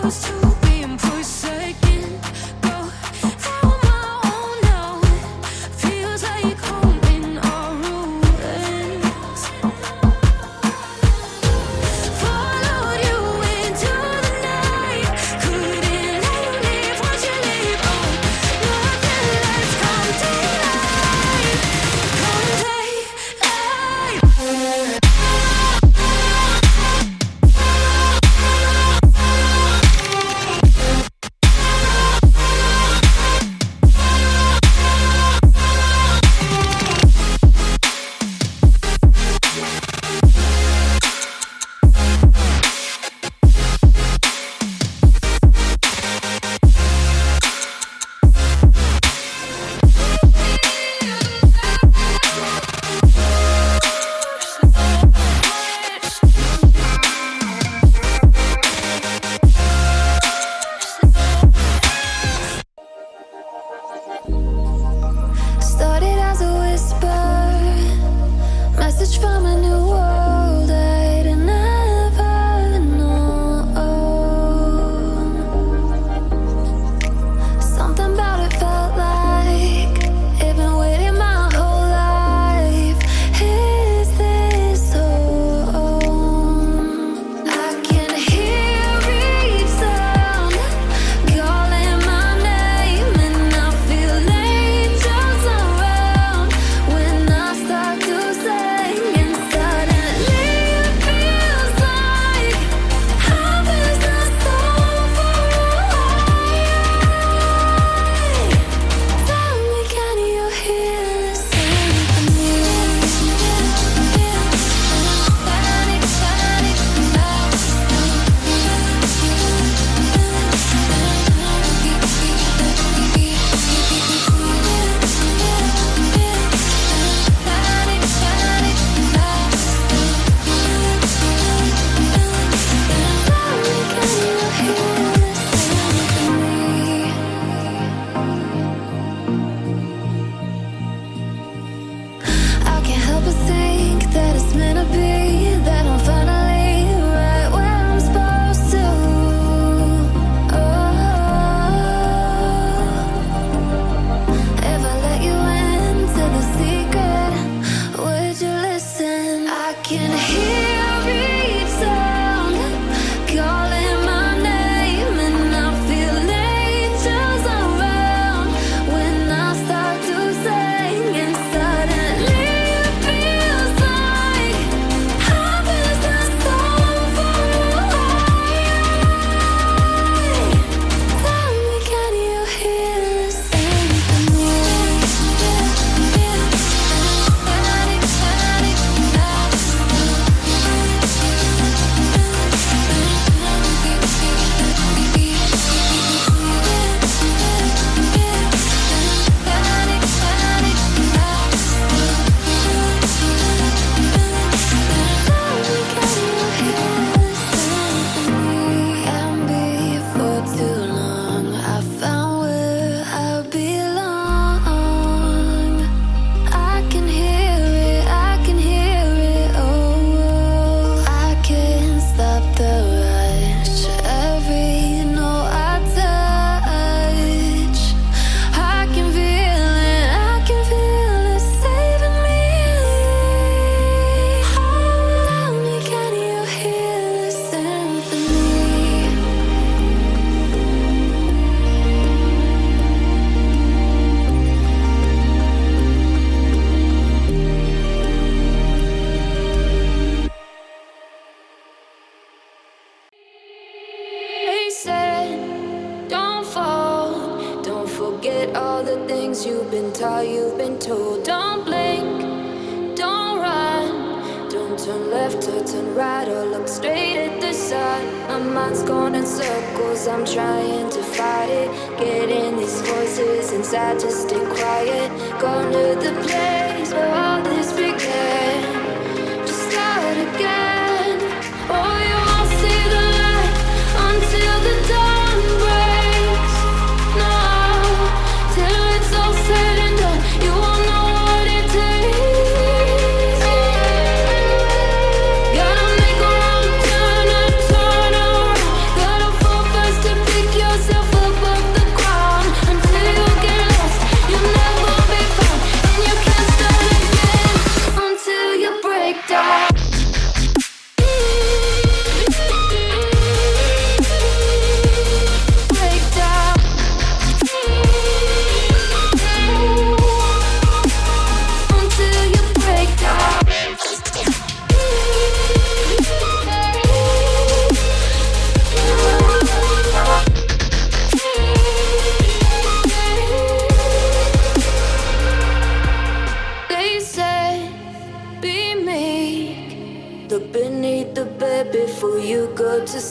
First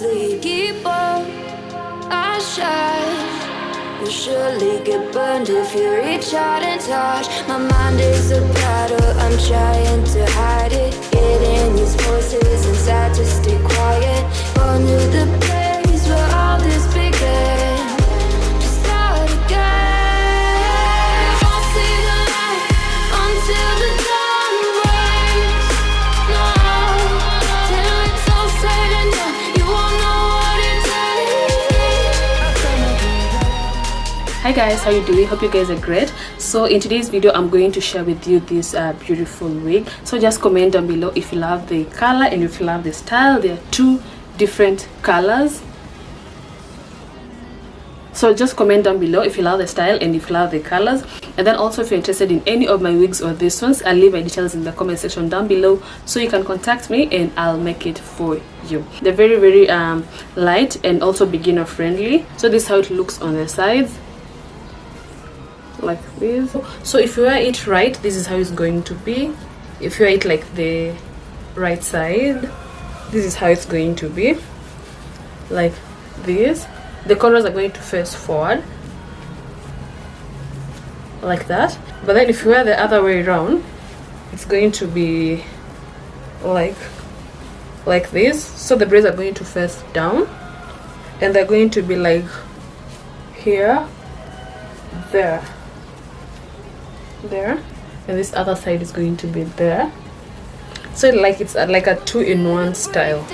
sleep. Keep on, I shine. You'll surely get burned if you reach out and touch. My mind is a battle, I'm trying to hide it. Getting these voices inside to stay quiet. Going to the place where all this began. To start again. Won't see the light until the dawn breaks. No, till it's all said and done, you won't know what it takes. Hi guys, how you doing? Hope you guys are great. So in today's video I'm going to share with you this beautiful wig. So just comment down below if you love the color and if you love the style. There are two different colors, so just comment down below if you love the style and if you love the colors. And then also if you're interested in any of my wigs or these ones, I'll leave my details in the comment section down below, so you can contact me and I'll make it for you. They're very light and also beginner friendly. So this is how it looks on the sides, like this. So if you wear it right, this is how it's going to be. If you wear it like the right side, this is how it's going to be, like this. The corners are going to face forward like that. But then if you wear the other way around, it's going to be like this. So the braids are going to face down and they're going to be like here, there, and this other side is going to be there. So like it's like a two-in-one style.